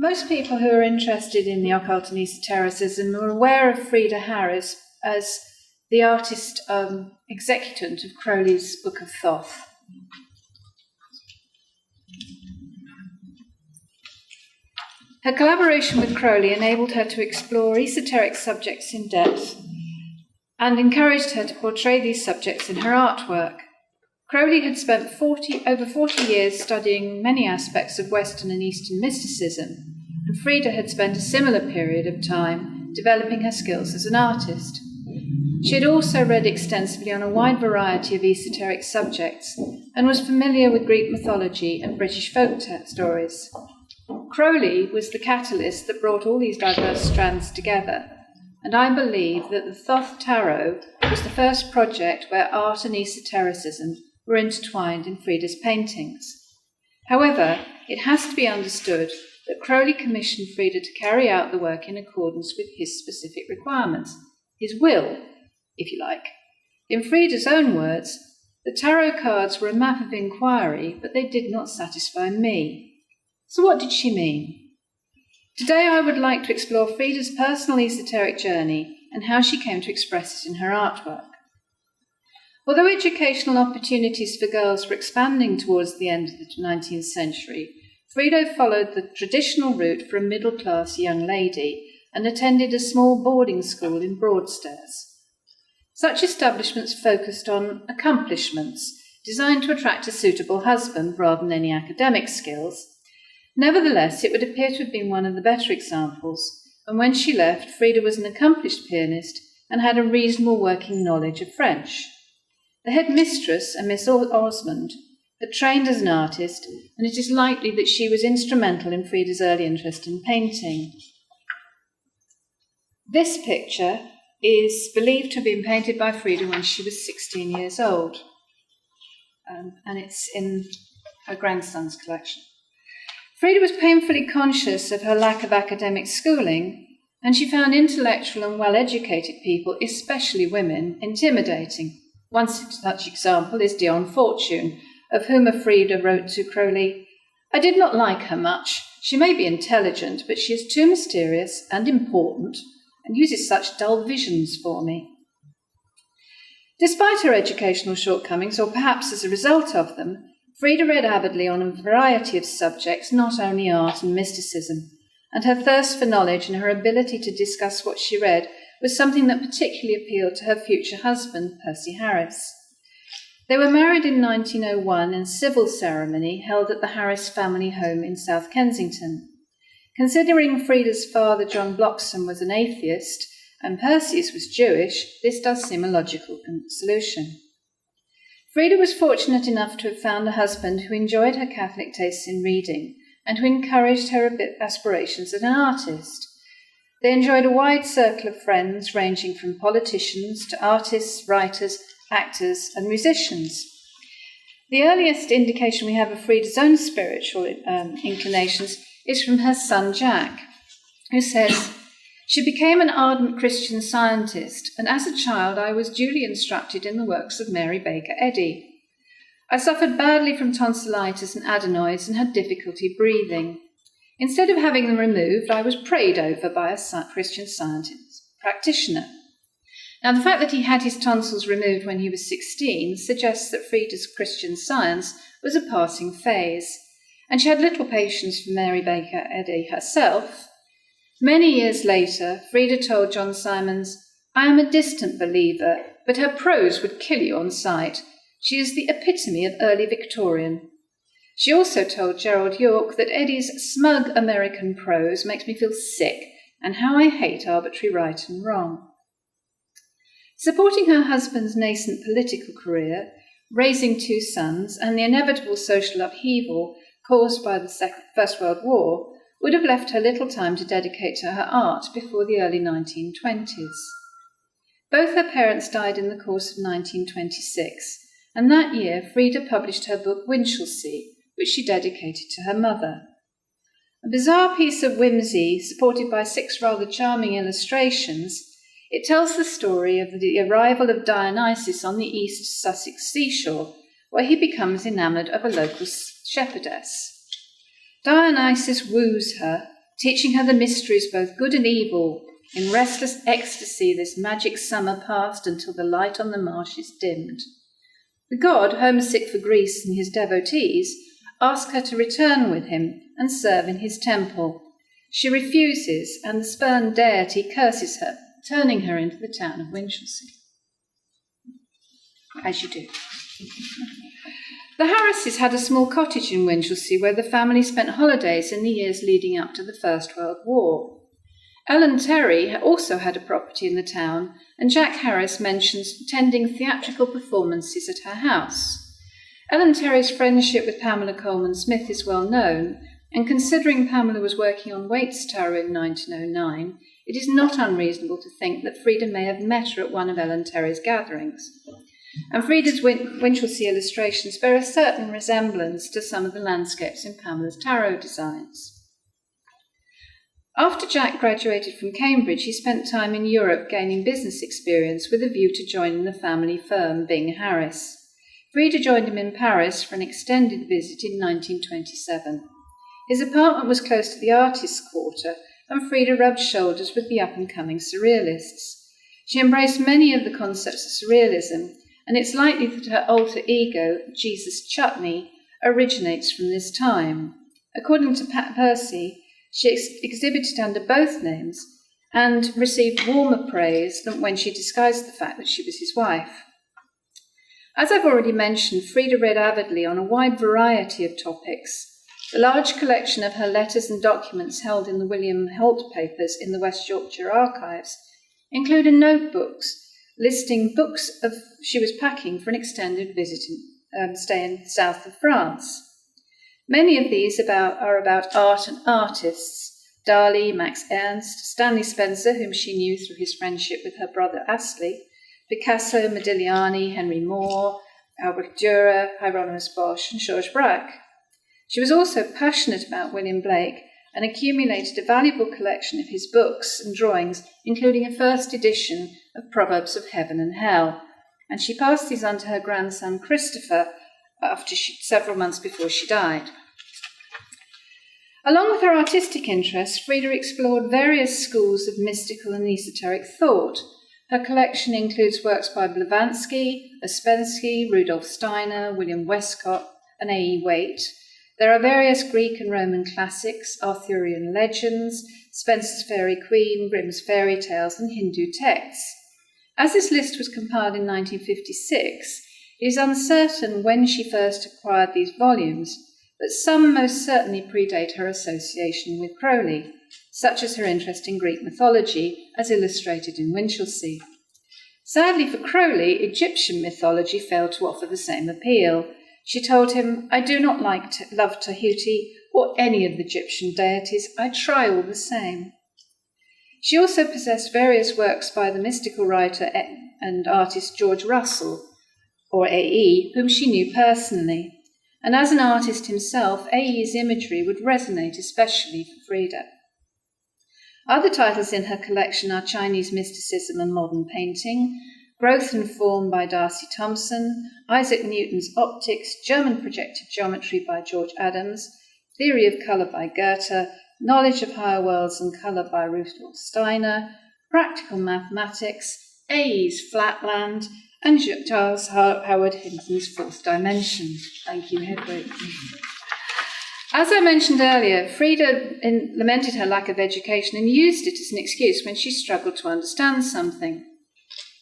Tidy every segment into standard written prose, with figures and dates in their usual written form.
Most people who are interested in the occult and esotericism are aware of Frieda Harris as the artist executant of Crowley's Book of Thoth. Her collaboration with Crowley enabled her to explore esoteric subjects in depth and encouraged her to portray these subjects in her artwork. Crowley had spent over 40 years studying many aspects of Western and Eastern mysticism, and Frieda had spent a similar period of time developing her skills as an artist. She had also read extensively on a wide variety of esoteric subjects and was familiar with Greek mythology and British folk stories. Crowley was the catalyst that brought all these diverse strands together, and I believe that the Thoth Tarot was the first project where art and esotericism were intertwined in Frieda's paintings. However, it has to be understood that Crowley commissioned Frieda to carry out the work in accordance with his specific requirements, his will, if you like. In Frieda's own words, the tarot cards were a map of inquiry, but they did not satisfy me. So what did she mean? Today I would like to explore Frieda's personal esoteric journey and how she came to express it in her artwork. Although educational opportunities for girls were expanding towards the end of the 19th century, Frieda followed the traditional route for a middle-class young lady and attended a small boarding school in Broadstairs. Such establishments focused on accomplishments, designed to attract a suitable husband rather than any academic skills. Nevertheless, it would appear to have been one of the better examples, and when she left, Frieda was an accomplished pianist and had a reasonable working knowledge of French. The head mistress, a Miss Osmond, had trained as an artist, and it is likely that she was instrumental in Frieda's early interest in painting. This picture is believed to have been painted by Frieda when she was 16 years old, and it's in her grandson's collection. Frieda was painfully conscious of her lack of academic schooling, and she found intellectual and well-educated people, especially women, intimidating. One such example is Dion Fortune, of whom Frieda wrote to Crowley, "I did not like her much. She may be intelligent, but she is too mysterious and important and uses such dull visions for me." Despite her educational shortcomings, or perhaps as a result of them, Frieda read avidly on a variety of subjects, not only art and mysticism, and her thirst for knowledge and her ability to discuss what she read was something that particularly appealed to her future husband, Percy Harris. They were married in 1901 in civil ceremony held at the Harris family home in South Kensington. Considering Frieda's father, John Bloxham, was an atheist and Perseus was Jewish, this does seem a logical solution. Frieda was fortunate enough to have found a husband who enjoyed her Catholic tastes in reading and who encouraged her aspirations as an artist. They enjoyed a wide circle of friends ranging from politicians to artists, writers, actors and musicians. The earliest indication we have of Frieda's own spiritual inclinations is from her son Jack, who says, "She became an ardent Christian Scientist, and as a child I was duly instructed in the works of Mary Baker Eddy. I suffered badly from tonsillitis and adenoids and had difficulty breathing. Instead of having them removed, I was prayed over by a Christian Scientist practitioner." Now, the fact that he had his tonsils removed when he was 16 suggests that Frieda's Christian Science was a passing phase, and she had little patience for Mary Baker Eddy herself. Many years later, Frieda told John Symonds, "I am a distant believer, but her prose would kill you on sight. She is the epitome of early Victorian." She also told Gerald Yorke that Eddy's smug American prose makes me feel sick, and how I hate arbitrary right and wrong. Supporting her husband's nascent political career, raising two sons, and the inevitable social upheaval caused by the First World War would have left her little time to dedicate to her art before the early 1920s. Both her parents died in the course of 1926, and that year Frieda published her book Winchelsea, which she dedicated to her mother. A bizarre piece of whimsy, supported by 6 rather charming illustrations, it tells the story of the arrival of Dionysus on the East Sussex seashore, where he becomes enamoured of a local shepherdess. Dionysus woos her, teaching her the mysteries both good and evil. In restless ecstasy, this magic summer passed until the light on the marshes dimmed. The god, homesick for Greece and his devotees, asks her to return with him and serve in his temple. She refuses, and the spurned deity curses her, turning her into the town of Winchelsea. As you do. The Harrises had a small cottage in Winchelsea where the family spent holidays in the years leading up to the First World War. Ellen Terry also had a property in the town, and Jack Harris mentions attending theatrical performances at her house. Ellen Terry's friendship with Pamela Coleman Smith is well known, and considering Pamela was working on Waite's Tower in 1909, it is not unreasonable to think that Frieda may have met her at one of Ellen Terry's gatherings. And Frieda's Winchelsea illustrations bear a certain resemblance to some of the landscapes in Pamela's tarot designs. After Jack graduated from Cambridge, he spent time in Europe gaining business experience with a view to joining the family firm, Bing Harris. Frieda joined him in Paris for an extended visit in 1927. His apartment was close to the artists' quarter, and Frieda rubbed shoulders with the up-and-coming surrealists. She embraced many of the concepts of surrealism, and it's likely that her alter ego, Jesus Chutney, originates from this time. According to Pat Percy, she exhibited under both names and received warmer praise than when she disguised the fact that she was his wife. As I've already mentioned, Frieda read avidly on a wide variety of topics. The large collection of her letters and documents held in the William Holt papers in the West Yorkshire archives included notebooks listing books she was packing for an extended stay in the south of France. Many of these are about art and artists: Dali, Max Ernst, Stanley Spencer, whom she knew through his friendship with her brother Astley, Picasso, Modigliani, Henry Moore, Albrecht Dürer, Hieronymus Bosch, and Georges Braque. She was also passionate about William Blake and accumulated a valuable collection of his books and drawings, including a first edition of Proverbs of Heaven and Hell, and she passed these on to her grandson Christopher several months before she died. Along with her artistic interests, Frieda explored various schools of mystical and esoteric thought. Her collection includes works by Blavatsky, Ouspensky, Rudolf Steiner, William Westcott, and A.E. Waite. There are various Greek and Roman classics, Arthurian legends, Spencer's Fairy Queen, Grimm's fairy tales, and Hindu texts. As this list was compiled in 1956, it is uncertain when she first acquired these volumes, but some most certainly predate her association with Crowley, such as her interest in Greek mythology, as illustrated in Winchelsea. Sadly for Crowley, Egyptian mythology failed to offer the same appeal. She told him, "I do not love Tahuti or any of the Egyptian deities. I try all the same." She also possessed various works by the mystical writer and artist George Russell, or A.E., whom she knew personally. And as an artist himself, A.E.'s imagery would resonate especially for Frieda. Other titles in her collection are Chinese Mysticism and Modern Painting, Growth and Form by Darcy Thompson, Isaac Newton's Optics, German Projective Geometry by George Adams, Theory of Colour by Goethe, Knowledge of Higher Worlds and Colour by Rudolf Steiner, Practical Mathematics, A.E.'s Flatland, and Charles Howard Hinton's Fourth Dimension. Thank you, Hedwig. As I mentioned earlier, Frieda lamented her lack of education and used it as an excuse when she struggled to understand something.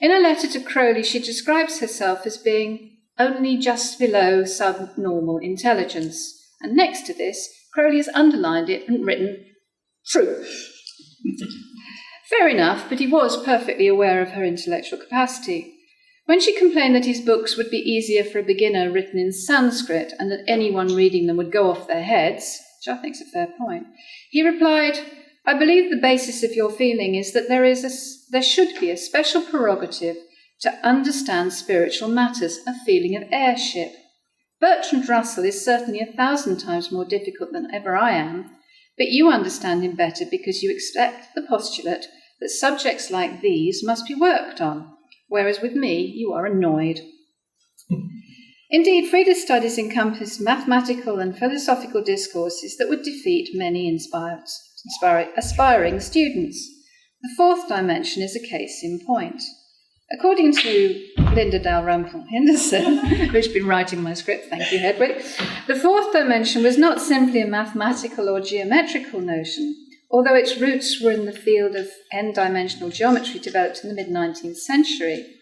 In a letter to Crowley, she describes herself as being only just below subnormal intelligence. And next to this, Crowley has underlined it and written, "True." Fair enough, but he was perfectly aware of her intellectual capacity. When she complained that his books would be easier for a beginner written in Sanskrit and that anyone reading them would go off their heads, which I think is a fair point, he replied, "I believe the basis of your feeling is that there should be a special prerogative to understand spiritual matters, a feeling of heirship. Bertrand Russell is certainly 1,000 times more difficult than ever I am, but you understand him better because you accept the postulate that subjects like these must be worked on, whereas with me you are annoyed." Indeed, Frieda's studies encompassed mathematical and philosophical discourses that would defeat many inspired aspiring students. The fourth dimension is a case in point. According to Linda Dalrymple Henderson, who's been writing my script, thank you, Hedwig, the fourth dimension was not simply a mathematical or geometrical notion, although its roots were in the field of n-dimensional geometry developed in the mid-19th century.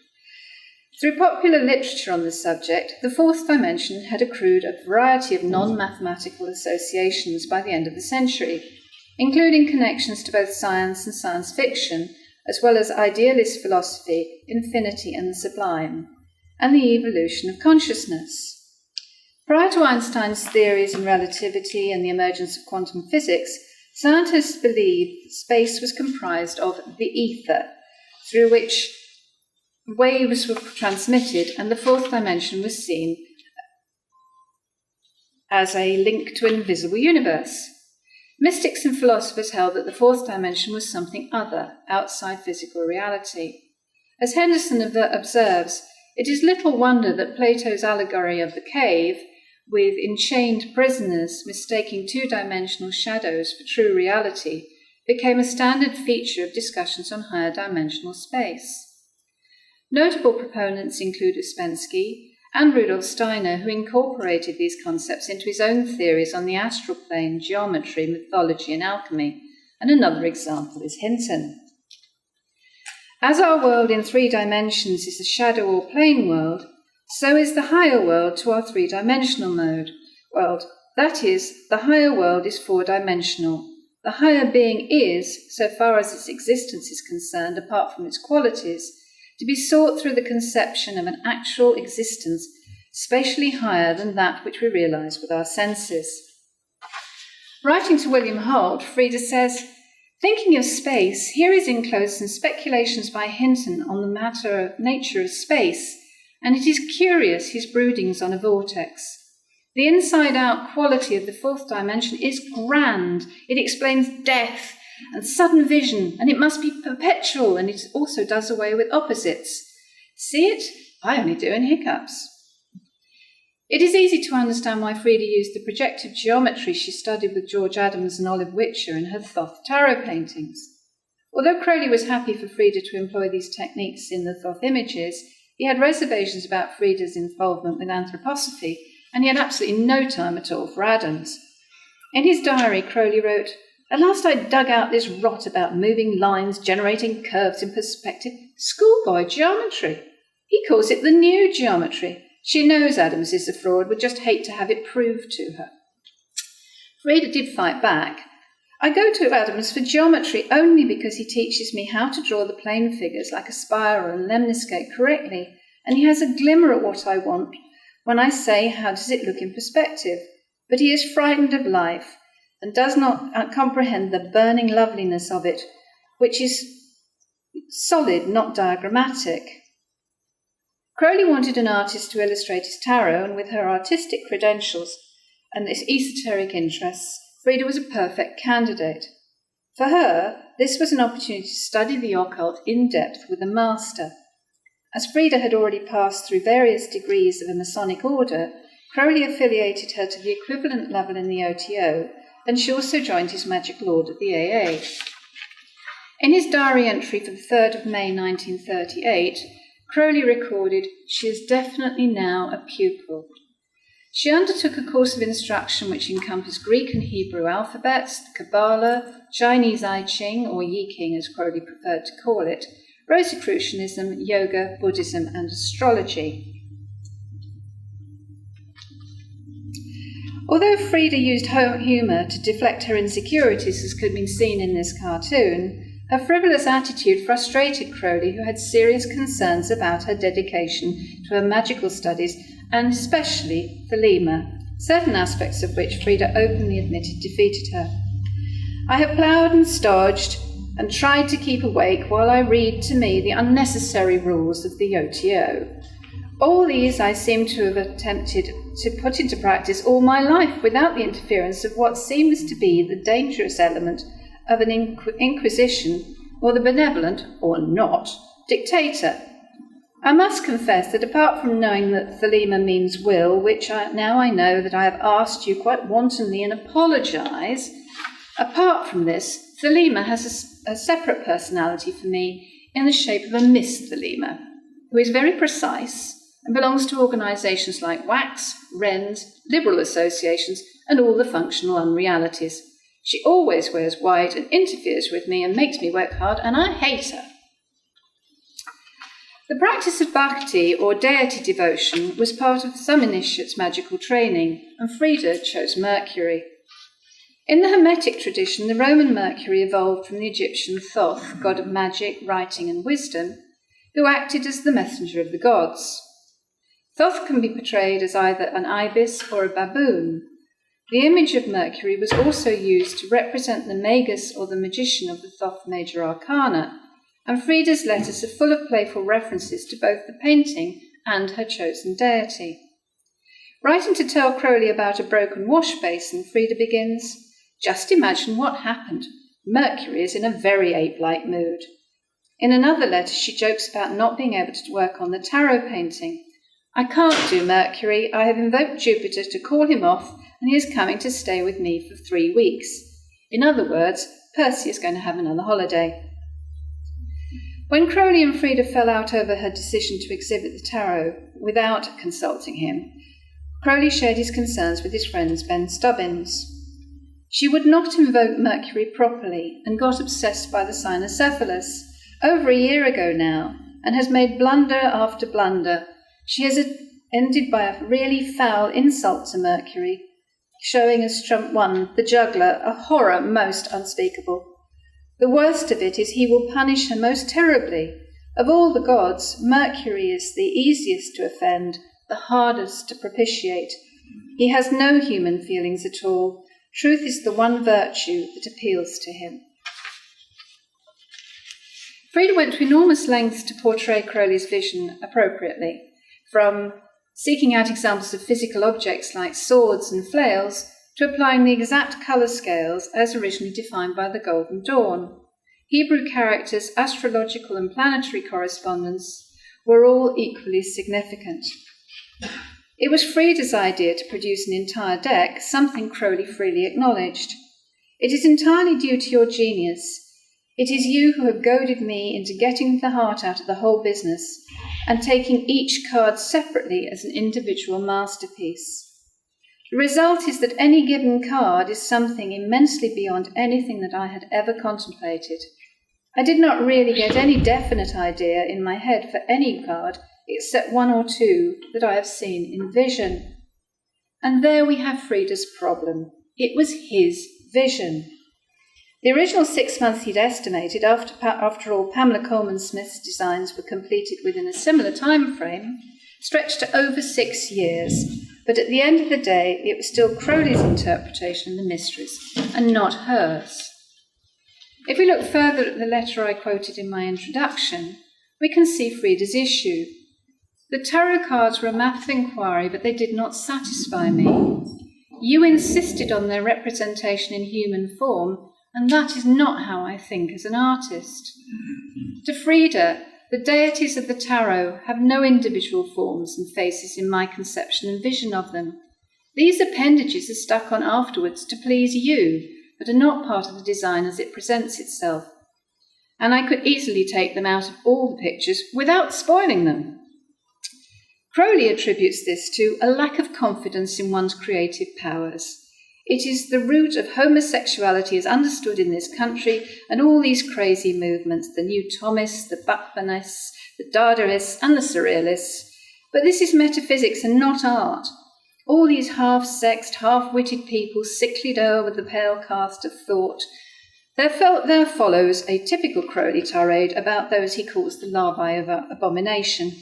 Through popular literature on the subject, the fourth dimension had accrued a variety of non-mathematical associations by the end of the century, including connections to both science and science fiction, as well as idealist philosophy, infinity and the sublime, and the evolution of consciousness. Prior to Einstein's theories in relativity and the emergence of quantum physics, scientists believed that space was comprised of the ether, through which waves were transmitted, and the fourth dimension was seen as a link to an invisible universe. Mystics and philosophers held that the fourth dimension was something other, outside physical reality. As Henderson observes, it is little wonder that Plato's allegory of the cave, with enchained prisoners mistaking two-dimensional shadows for true reality, became a standard feature of discussions on higher dimensional space. Notable proponents include Ouspensky and Rudolf Steiner, who incorporated these concepts into his own theories on the astral plane, geometry, mythology, and alchemy, and another example is Hinton. As our world in 3 dimensions is a shadow or plane world, so is the higher world to our 3-dimensional world. That is, the higher world is 4-dimensional. The higher being is, so far as its existence is concerned, apart from its qualities, to be sought through the conception of an actual existence spatially higher than that which we realize with our senses. Writing to William Holt, Frieda says, "Thinking of space, here is enclosed some speculations by Hinton on the nature of space, and it is curious his broodings on a vortex. The inside-out quality of the fourth dimension is grand. It explains death and sudden vision, and it must be perpetual, and it also does away with opposites. See it? I only do in hiccups." It is easy to understand why Frieda used the projective geometry she studied with George Adams and Olive Witcher in her Thoth tarot paintings. Although Crowley was happy for Frieda to employ these techniques in the Thoth images, he had reservations about Frieda's involvement with anthroposophy, and he had absolutely no time at all for Adams. In his diary, Crowley wrote, "At last I dug out this rot about moving lines, generating curves in perspective. Schoolboy geometry. He calls it the new geometry. She knows Adams is a fraud, would just hate to have it proved to her." Frieda did fight back. "I go to Adams for geometry only because he teaches me how to draw the plane figures like a spiral and lemniscate correctly, and he has a glimmer at what I want when I say, how does it look in perspective? But he is frightened of life and does not comprehend the burning loveliness of it, which is solid, not diagrammatic." Crowley wanted an artist to illustrate his tarot, and with her artistic credentials and his esoteric interests, Frieda was a perfect candidate. For her, this was an opportunity to study the occult in depth with a master. As Frieda had already passed through various degrees of a Masonic order, Crowley affiliated her to the equivalent level in the OTO, and she also joined his Magic Lord at the AA. In his diary entry for the 3rd of May 1938, Crowley recorded, "She is definitely now a pupil." She undertook a course of instruction which encompassed Greek and Hebrew alphabets, the Kabbalah, Chinese I Ching, or Yi King as Crowley preferred to call it, Rosicrucianism, yoga, Buddhism, and astrology. Although Frieda used humour to deflect her insecurities, as could be seen in this cartoon, her frivolous attitude frustrated Crowley, who had serious concerns about her dedication to her magical studies, and especially Thelema, certain aspects of which Frieda openly admitted defeated her. "I have ploughed and stodged and tried to keep awake while I read to me the unnecessary rules of the OTO. All these I seem to have attempted to put into practice all my life without the interference of what seems to be the dangerous element of an inquisition, or the benevolent, or not, dictator. I must confess that apart from knowing that Thelema means will, which now I know that I have asked you quite wantonly and apologise, Apart from this, Thelema has a separate personality for me in the shape of a Miss Thelema, who is very precise and belongs to organisations like WACS, RENS, liberal associations, and all the functional unrealities. She always wears white and interferes with me and makes me work hard, and I hate her. The practice of bhakti, or deity devotion, was part of some initiates' magical training, and Frieda chose Mercury. In the Hermetic tradition, the Roman Mercury evolved from the Egyptian Thoth, god of magic, writing, and wisdom, who acted as the messenger of the gods. Thoth can be portrayed as either an ibis or a baboon. The image of Mercury was also used to represent the magus or the magician of the Thoth Major Arcana, and Frieda's letters are full of playful references to both the painting and her chosen deity. Writing to tell Crowley about a broken wash basin, Frieda begins, "Just imagine what happened. Mercury is in a very ape-like mood." In another letter, she jokes about not being able to work on the tarot painting. "I can't do Mercury. I have invoked Jupiter to call him off, and he is coming to stay with me for 3 weeks. In other words, Percy is going to have another holiday." When Crowley and Frieda fell out over her decision to exhibit the tarot without consulting him, Crowley shared his concerns with his friend Ben Stubbins. She would not invoke Mercury properly and got obsessed by the cynocephalus over a year ago now, and has made blunder after blunder. She has ended by a really foul insult to Mercury, showing as Trump won, the juggler, a horror most unspeakable. The worst of it is he will punish her most terribly. Of all the gods, Mercury is the easiest to offend, the hardest to propitiate. He has no human feelings at all. Truth is the one virtue that appeals to him. Frieda went to enormous lengths to portray Crowley's vision appropriately, from seeking out examples of physical objects like swords and flails to applying the exact colour scales as originally defined by the Golden Dawn. Hebrew characters, astrological and planetary correspondence were all equally significant. It was Frieda's idea to produce an entire deck, something Crowley freely acknowledged. "It is entirely due to your genius. It is you who have goaded me into getting the heart out of the whole business and taking each card separately as an individual masterpiece. The result is that any given card is something immensely beyond anything that I had ever contemplated. I did not really get any definite idea in my head for any card except 1 or 2 that I have seen in vision." And there we have Frieda's problem. It was his vision. The original 6 months he'd estimated, after all Pamela Coleman-Smith's designs were completed within a similar time frame, stretched to over 6 years. But at the end of the day, it was still Crowley's interpretation of the mysteries, and not hers. If we look further at the letter I quoted in my introduction, we can see Frieda's issue. The tarot cards were a map of inquiry, but they did not satisfy me. You insisted on their representation in human form, and that is not how I think as an artist. To Frieda, the deities of the tarot have no individual forms and faces in my conception and vision of them. These appendages are stuck on afterwards to please you, but are not part of the design as it presents itself. And I could easily take them out of all the pictures without spoiling them. Crowley attributes this to a lack of confidence in one's creative powers. It is the root of homosexuality as understood in this country and all these crazy movements, the New Thomists, the Bachmanists, the Dadaists and the Surrealists. But this is metaphysics and not art. All these half-sexed, half-witted people sicklied o'er with the pale cast of thought. There follows a typical Crowley tirade about those he calls the larvae of abomination,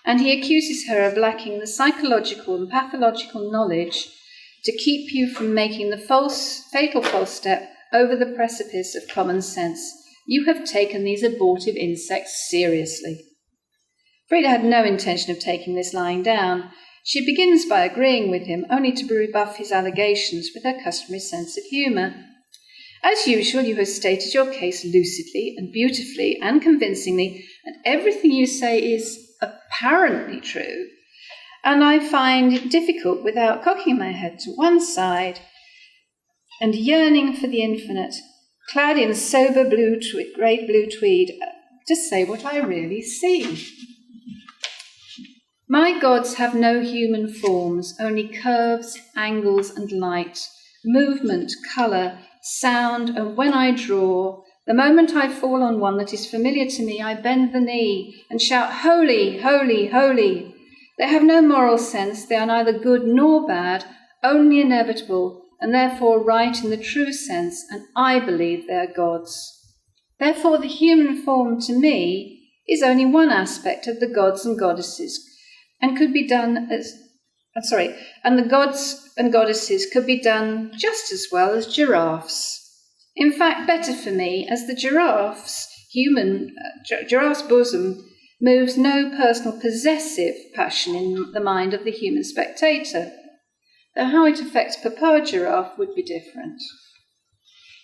and he accuses her of lacking the psychological and pathological knowledge to keep you from making the fatal false step over the precipice of common sense. You have taken these abortive insects seriously. Frieda had no intention of taking this lying down. She begins by agreeing with him, only to rebuff his allegations with her customary sense of humour. As usual, you have stated your case lucidly and beautifully and convincingly, and everything you say is apparently true. And I find it difficult, without cocking my head to one side, and yearning for the infinite, clad in sober great blue tweed, to say what I really see. My gods have no human forms, only curves, angles, and light, movement, colour, sound, and when I draw, the moment I fall on one that is familiar to me, I bend the knee and shout, "Holy, holy, holy." They have no moral sense, they are neither good nor bad, only inevitable, and therefore right in the true sense, and I believe they are gods. Therefore the human form to me is only one aspect of the gods and goddesses, and could be done as, and the gods and goddesses could be done just as well as giraffes. In fact, better for me, as the giraffe's bosom moves no personal possessive passion in the mind of the human spectator, though how it affects Papa Giraffe would be different.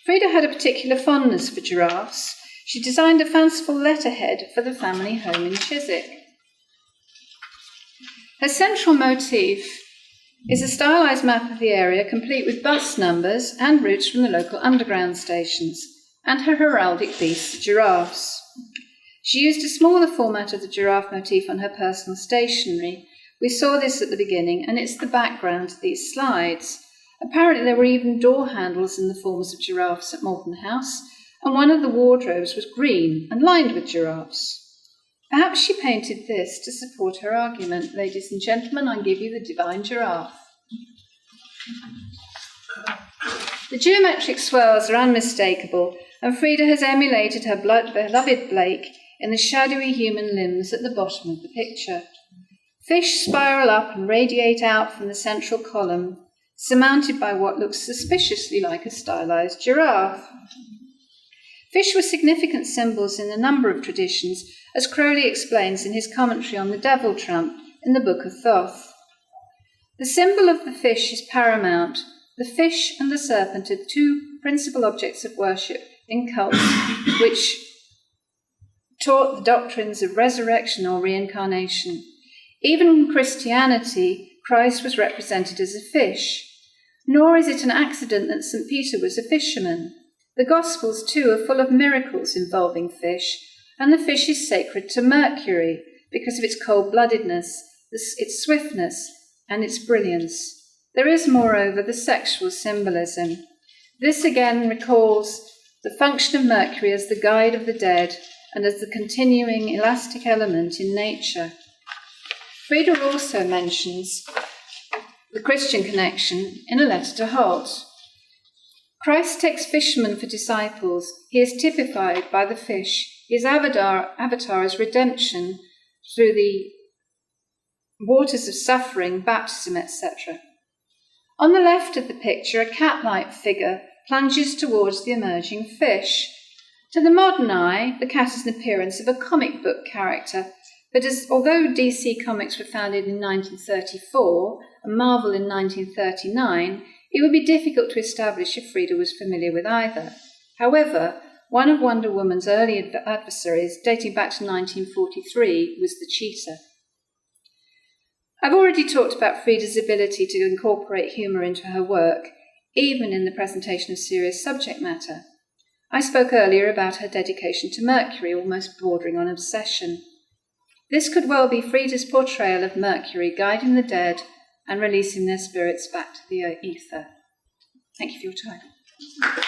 Frieda had a particular fondness for giraffes. She designed a fanciful letterhead for the family home in Chiswick. Her central motif is a stylised map of the area, complete with bus numbers and routes from the local underground stations, and her heraldic beasts, the giraffes. She used a smaller format of the giraffe motif on her personal stationery. We saw this at the beginning, and it's the background to these slides. Apparently there were even door handles in the forms of giraffes at Malton House, and one of the wardrobes was green and lined with giraffes. Perhaps she painted this to support her argument. Ladies and gentlemen, I give you the divine giraffe. The geometric swirls are unmistakable, and Frieda has emulated her beloved Blake in the shadowy human limbs at the bottom of the picture. Fish spiral up and radiate out from the central column, surmounted by what looks suspiciously like a stylized giraffe. Fish were significant symbols in a number of traditions, as Crowley explains in his commentary on the Devil Trump in the Book of Thoth. The symbol of the fish is paramount. The fish and the serpent are two principal objects of worship in cults which taught the doctrines of resurrection or reincarnation. Even in Christianity, Christ was represented as a fish. Nor is it an accident that St. Peter was a fisherman. The Gospels, too, are full of miracles involving fish, and the fish is sacred to Mercury because of its cold-bloodedness, its swiftness, and its brilliance. There is, moreover, the sexual symbolism. This again recalls the function of Mercury as the guide of the dead and as the continuing elastic element in nature. Frieda also mentions the Christian connection in a letter to Holt. Christ takes fishermen for disciples. He is typified by the fish. His avatar is redemption through the waters of suffering, baptism, etc. On the left of the picture, a cat-like figure plunges towards the emerging fish. To the modern eye, the cat has an appearance of a comic book character, but although DC Comics were founded in 1934 and Marvel in 1939, it would be difficult to establish if Frieda was familiar with either. However, one of Wonder Woman's early adversaries, dating back to 1943, was the cheetah. I've already talked about Frieda's ability to incorporate humour into her work, even in the presentation of serious subject matter. I spoke earlier about her dedication to Mercury, almost bordering on obsession. This could well be Frieda's portrayal of Mercury guiding the dead and releasing their spirits back to the ether. Thank you for your time.